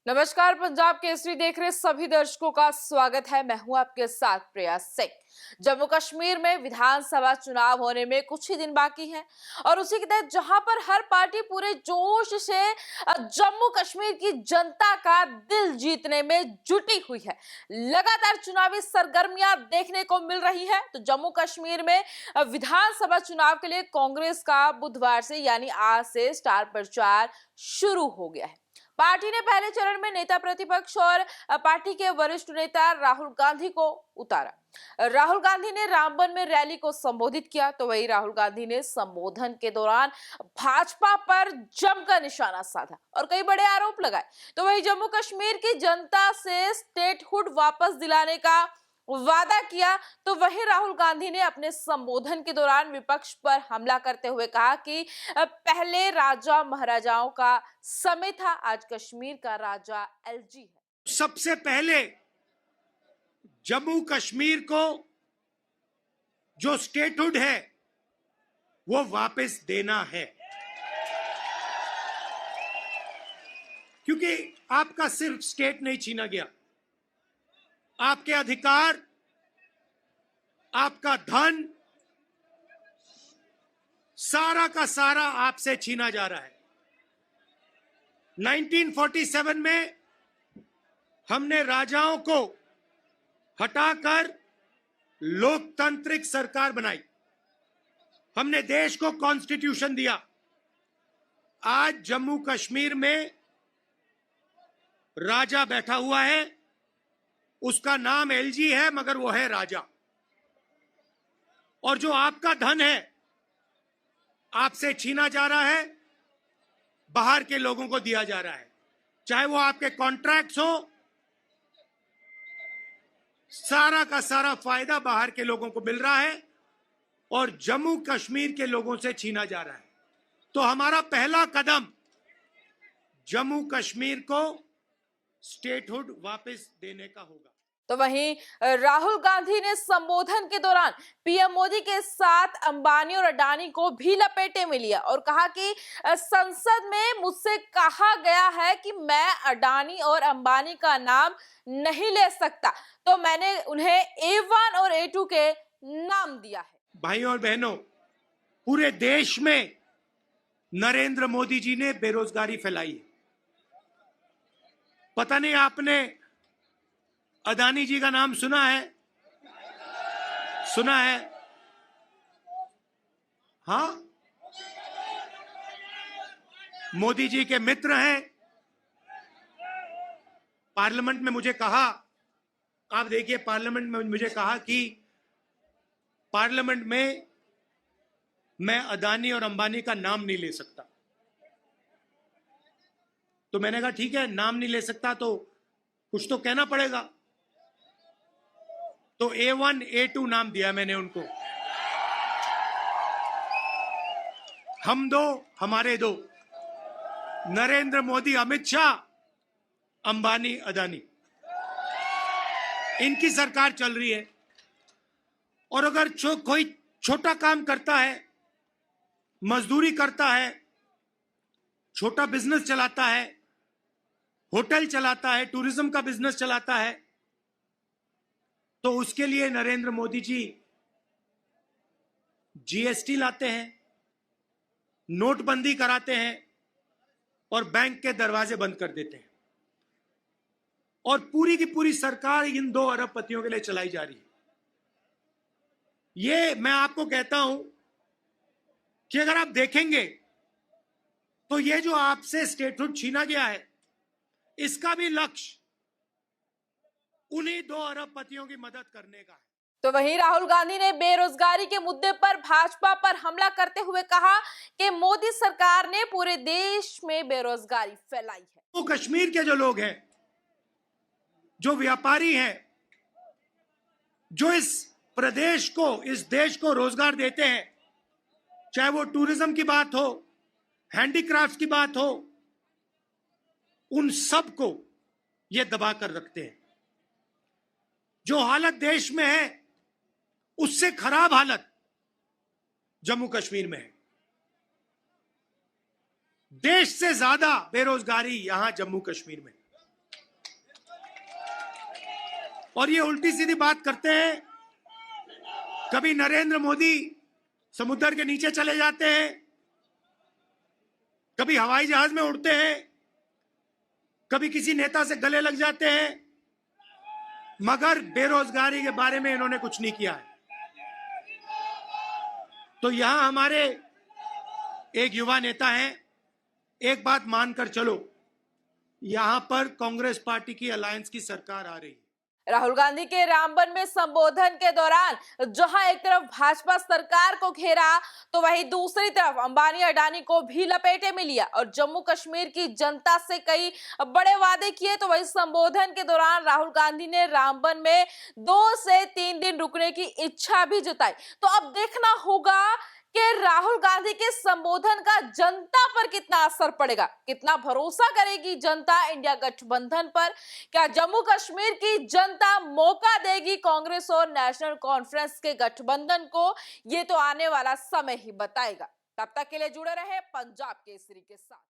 नमस्कार, पंजाब केसरी देख रहे सभी दर्शकों का स्वागत है। मैं हूं आपके साथ प्रिया सिंह। जम्मू कश्मीर में विधानसभा चुनाव होने में कुछ ही दिन बाकी हैं और उसी के तहत जहां पर हर पार्टी पूरे जोश से जम्मू कश्मीर की जनता का दिल जीतने में जुटी हुई है। लगातार चुनावी सरगर्मियां देखने को मिल रही है। तो जम्मू कश्मीर में विधानसभा चुनाव के लिए कांग्रेस का बुधवार से यानी आज से स्टार प्रचार शुरू हो गया है। पार्टी ने पहले चरण में नेता प्रतिपक्ष और पार्टी के वरिष्ठ नेता राहुल गांधी को उतारा। राहुल गांधी ने रामबन में रैली को संबोधित किया। तो वही राहुल गांधी ने संबोधन के दौरान भाजपा पर जमकर निशाना साधा और कई बड़े आरोप लगाए। तो वही जम्मू कश्मीर की जनता से स्टेटहुड वापस दिलाने का वादा किया। तो वही राहुल गांधी ने अपने संबोधन के दौरान विपक्ष पर हमला करते हुए कहा कि पहले राजा महाराजाओं का समय था, आज कश्मीर का राजा एलजी है। सबसे पहले जम्मू कश्मीर को जो स्टेटहुड है वो वापस देना है, क्योंकि आपका सिर्फ स्टेट नहीं छीना गया, आपके अधिकार, आपका धन, सारा का सारा आपसे छीना जा रहा है। 1947 में हमने राजाओं को हटाकर लोकतांत्रिक सरकार बनाई, हमने देश को कॉन्स्टिट्यूशन दिया। आज जम्मू कश्मीर में राजा बैठा हुआ है, उसका नाम एलजी है, मगर वो है राजा। और जो आपका धन है आपसे छीना जा रहा है, बाहर के लोगों को दिया जा रहा है, चाहे वो आपके कॉन्ट्रैक्ट्स हो, सारा का सारा फायदा बाहर के लोगों को मिल रहा है और जम्मू कश्मीर के लोगों से छीना जा रहा है। तो हमारा पहला कदम जम्मू कश्मीर को स्टेटहुड वापस देने का होगा। तो वहीं राहुल गांधी ने संबोधन के दौरान पीएम मोदी के साथ अंबानी और अडानी को भी लपेटे में लिया और कहा कि संसद में मुझसे कहा गया है कि मैं अडानी और अंबानी का नाम नहीं ले सकता, तो मैंने उन्हें A1 और A2 के नाम दिया है। भाई और बहनों, पूरे देश में नरेंद्र मोदी जी ने बेरोजगारी फैलाई है। पता नहीं आपने अदानी जी का नाम सुना है? सुना है? हाँ, मोदी जी के मित्र हैं। पार्लियामेंट में मुझे कहा, आप देखिए, पार्लियामेंट में मुझे कहा कि पार्लियामेंट में मैं अदानी और अंबानी का नाम नहीं ले सकता। तो मैंने कहा ठीक है, नाम नहीं ले सकता तो कुछ तो कहना पड़ेगा। तो A1 A2 नाम दिया मैंने उनको। हम दो, हमारे दो, नरेंद्र मोदी, अमित शाह, अंबानी, अदानी, इनकी सरकार चल रही है। और अगर कोई छोटा काम करता है, मजदूरी करता है, छोटा बिजनेस चलाता है, होटल चलाता है, टूरिज्म का बिजनेस चलाता है, तो उसके लिए नरेंद्र मोदी जी जीएसटी लाते हैं, नोटबंदी कराते हैं और बैंक के दरवाजे बंद कर देते हैं। और पूरी की पूरी सरकार इन 2 अरबपतियों के लिए चलाई जा रही है। ये मैं आपको कहता हूं कि अगर आप देखेंगे तो ये जो आपसे स्टेटहुड छीना गया है, इसका भी लक्ष्य उन्हीं 2 अरबपतियों की मदद करने का है। तो वहीं राहुल गांधी ने बेरोजगारी के मुद्दे पर भाजपा पर हमला करते हुए कहा कि मोदी सरकार ने पूरे देश में बेरोजगारी फैलाई है। तो कश्मीर के जो लोग हैं, जो व्यापारी हैं, जो इस प्रदेश को, इस देश को रोजगार देते हैं, चाहे वो टूरिज्म की बात हो, हैंडीक्राफ्ट की बात हो, उन सब को ये दबा कर रखते हैं। जो हालत देश में है उससे खराब हालत जम्मू कश्मीर में है। देश से ज्यादा बेरोजगारी यहां जम्मू कश्मीर में। और ये उल्टी सीधी बात करते हैं। कभी नरेंद्र मोदी समुद्र के नीचे चले जाते हैं, कभी हवाई जहाज में उड़ते हैं, कभी किसी नेता से गले लग जाते हैं, मगर बेरोजगारी के बारे में इन्होंने कुछ नहीं किया है। तो यहां हमारे एक युवा नेता हैं, एक बात मानकर चलो, यहां पर कांग्रेस पार्टी की अलायंस की सरकार आ रही है। राहुल गांधी के रामबन में संबोधन के दौरान जहां एक तरफ भाजपा सरकार को घेरा, तो वहीं दूसरी तरफ अंबानी अडानी को भी लपेटे में लिया और जम्मू कश्मीर की जनता से कई बड़े वादे किए। तो वहीं संबोधन के दौरान राहुल गांधी ने रामबन में 2 से 3 दिन रुकने की इच्छा भी जताई। तो अब देखना होगा कि राहुल गांधी के संबोधन का जनता पर कितना असर पड़ेगा, कितना भरोसा करेगी जनता इंडिया गठबंधन पर। क्या जम्मू कश्मीर की जनता मौका देगी कांग्रेस और नेशनल कॉन्फ्रेंस के गठबंधन को? ये तो आने वाला समय ही बताएगा। तब तक के लिए जुड़े रहे पंजाब केसरी के साथ।